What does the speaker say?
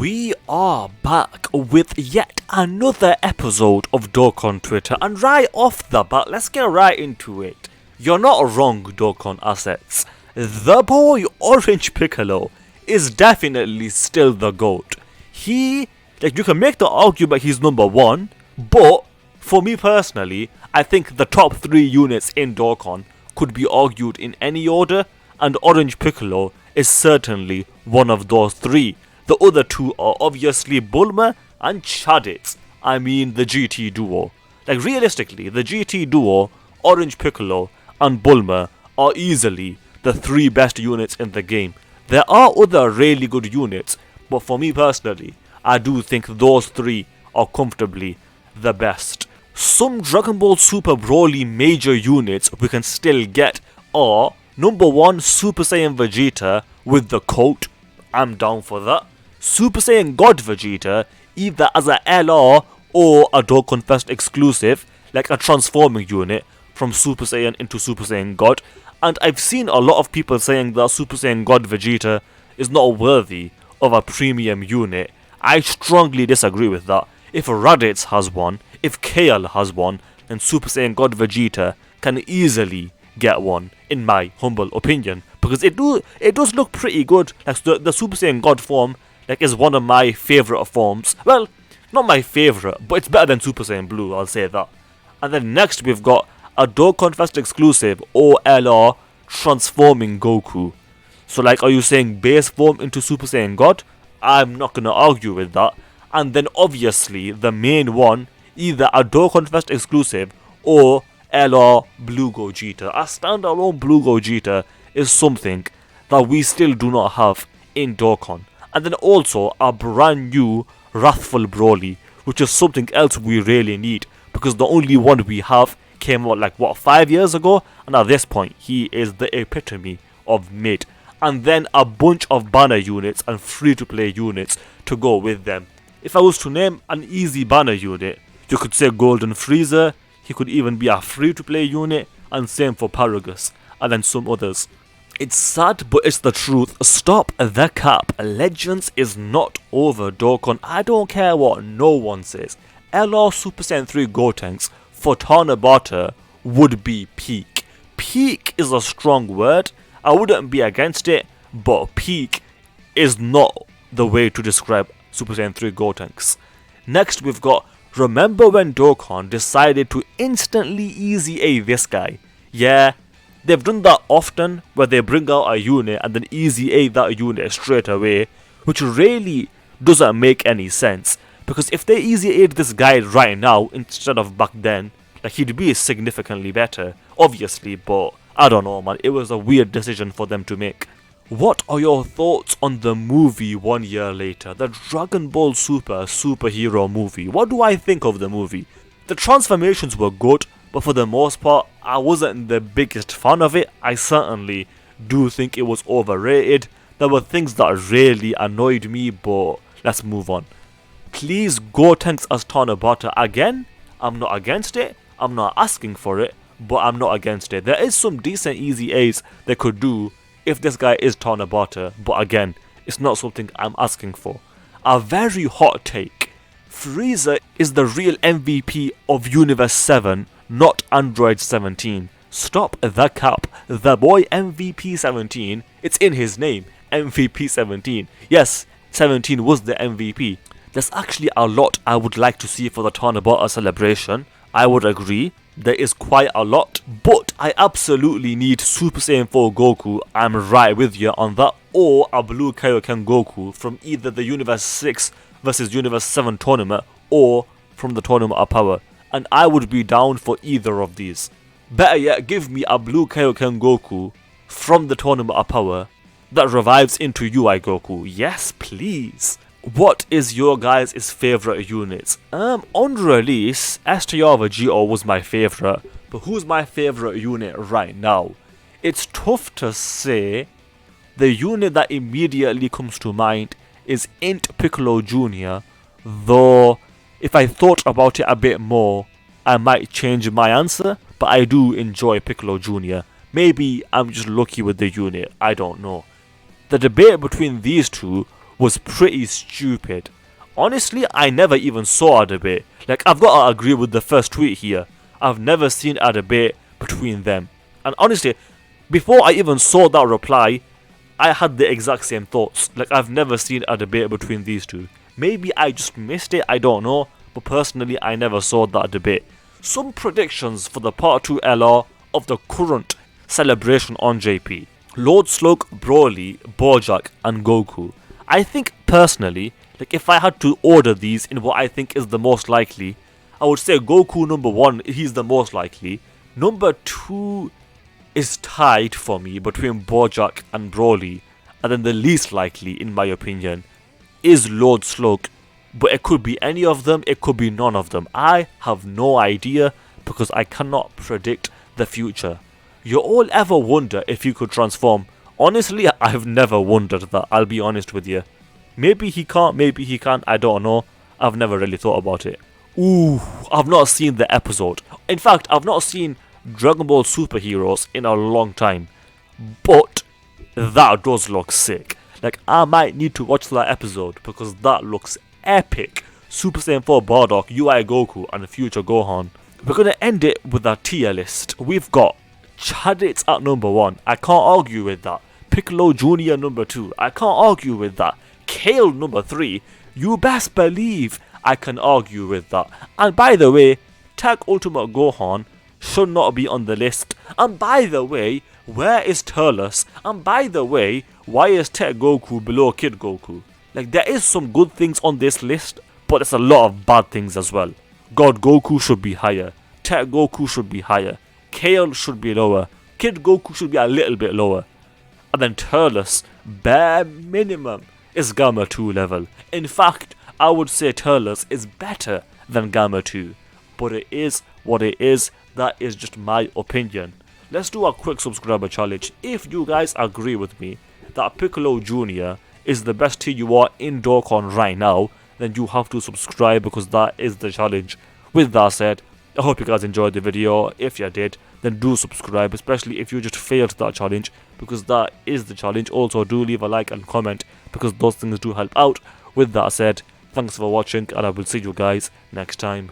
We are back with yet another episode of Dokkan Twitter, and right off the bat, let's get right into it. You're not wrong, Dokkan Assets. The boy Orange Piccolo is definitely still the GOAT. You can make the argument he's number one, but for me personally, I think the top 3 units in Dokkan could be argued in any order, and Orange Piccolo is certainly one of those 3. The other 2 are obviously Bulma and Chaditz. I mean the GT duo. Realistically, the GT duo, Orange Piccolo and Bulma, are easily the 3 best units in the game. There are other really good units, but for me personally, I do think those 3 are comfortably the best. Some Dragon Ball Super Broly major units we can still get are number 1, Super Saiyan Vegeta with the coat. I'm down for that. Super Saiyan God Vegeta, either as a LR or a Dokkan Fest exclusive, like a transforming unit from Super Saiyan into Super Saiyan God. And I've seen a lot of people saying that Super Saiyan God Vegeta is not worthy of a premium unit. I strongly disagree with that. If Raditz has one, if KL has one, then Super Saiyan God Vegeta can easily get one, in my humble opinion. Because it does look pretty good. The Super Saiyan God form is one of my favourite forms. Well, not my favourite, but it's better than Super Saiyan Blue, I'll say that. And then next we've got a Dokkan Fest exclusive or LR transforming Goku. So are you saying base form into Super Saiyan God? I'm not gonna argue with that. And then obviously the main one, either a Dokkan Fest exclusive or LR Blue Gogeta. A standalone Blue Gogeta is something that we still do not have in Dokkan. And then also a brand new Wrathful Broly, which is something else we really need, because the only one we have came out 5 years ago, and at this point he is the epitome of mid. And then a bunch of banner units and free to play units to go with them. If I was to name an easy banner unit, you could say Golden Freezer. He could even be a free to play unit, and same for Paragus, and then some others. It's sad, but it's the truth. Stop the cap. Legends is not over, Dokkan. I don't care what no one says. LR Super Saiyan 3 Gotenks for Tanabata would be peak. Peak is a strong word. I wouldn't be against it, but peak is not the way to describe Super Saiyan 3 Gotenks. Next we've got, remember when Dokkan decided to instantly easy A this guy? Yeah, they've done that often, where they bring out a unit and then easy A that unit straight away, which really doesn't make any sense. Because if they easy A'd this guy right now instead of back then, he'd be significantly better, obviously, but I don't know, man, it was a weird decision for them to make. What are your thoughts on the movie 1 year later, the Dragon Ball Super superhero movie? What do I think of the movie? The transformations were good, but for the most part, I wasn't the biggest fan of it. I certainly do think it was overrated. There were things that really annoyed me, but let's move on. Please Gotenks as Tanabata again. I'm not against it. I'm not asking for it, but I'm not against it. There is some decent easy A's they could do if this guy is Tanabata, but again, it's not something I'm asking for. A very hot take. Frieza is the real MVP of Universe 7, not Android 17. Stop the cap. The boy MVP 17, it's in his name, MVP 17. Yes, 17 was the MVP. There's actually a lot I would like to see for the Tanabata celebration. I would agree, there is quite a lot, but I absolutely need Super Saiyan 4 Goku, I'm right with you on that, or a Blue Kaioken Goku from either the Universe 6 versus Universe 7 tournament, or from the Tournament of Power, and I would be down for either of these. Better yet, give me a Blue Kaioken Goku from the Tournament of Power that revives into UI Goku. Yes, please. What is your guys' favourite units? On release, STR Vegeta was my favourite, but who's my favourite unit right now? It's tough to say. The unit that immediately comes to mind is Int Piccolo Jr., though if I thought about it a bit more, I might change my answer, but I do enjoy Piccolo Jr. Maybe I'm just lucky with the unit, I don't know. The debate between these two was pretty stupid. Honestly, I never even saw a debate. Like, I've got to agree with the first tweet here. I've never seen a debate between them. And honestly, before I even saw that reply, I had the exact same thoughts. Like, I've never seen a debate between these two. Maybe I just missed it, I don't know. But personally, I never saw that debate. Some predictions for the Part 2 LR of the current celebration on JP. Lord Slug, Broly, Bojack and Goku. I think personally, like if I had to order these in what I think is the most likely, I would say Goku number 1, he's the most likely. Number 2 is tied for me between Bojack and Broly. And then the least likely, in my opinion, is Lord Slug. But it could be any of them, it could be none of them. I have no idea because I cannot predict the future. You all ever wonder if you could transform? Honestly, I've never wondered that, I'll be honest with you. Maybe he can't, maybe he can, I don't know. I've never really thought about it. Ooh, I've not seen the episode. In fact, I've not seen Dragon Ball Superheroes in a long time. But that does look sick. Like, I might need to watch that episode because that looks epic. Super Saiyan 4 Bardock, UI Goku and future Gohan. We're going to end it with a tier list. We've got Chaditz at number 1. I can't argue with that. Piccolo Jr. number 2. I can't argue with that. Kale number 3. You best believe I can argue with that. And by the way, Tag Ultimate Gohan should not be on the list. And by the way, where is Turles? And by the way, why is Tech Goku below Kid Goku? Like, there is some good things on this list, but there's a lot of bad things as well. God Goku should be higher. Tech Goku should be higher. Kale should be lower. Kid Goku should be a little bit lower. And then Turles, bare minimum, is Gamma 2 level. In fact, I would say Turles is better than Gamma 2. But it is what it is. That is just my opinion. Let's do a quick subscriber challenge. If you guys agree with me that Piccolo Jr. is the best TUR in Dokkan right now, then you have to subscribe because that is the challenge. With that said, I hope you guys enjoyed the video. If you did, then do subscribe, especially if you just failed that challenge, because that is the challenge. Also, do leave a like and comment because those things do help out. With that said, thanks for watching and I will see you guys next time.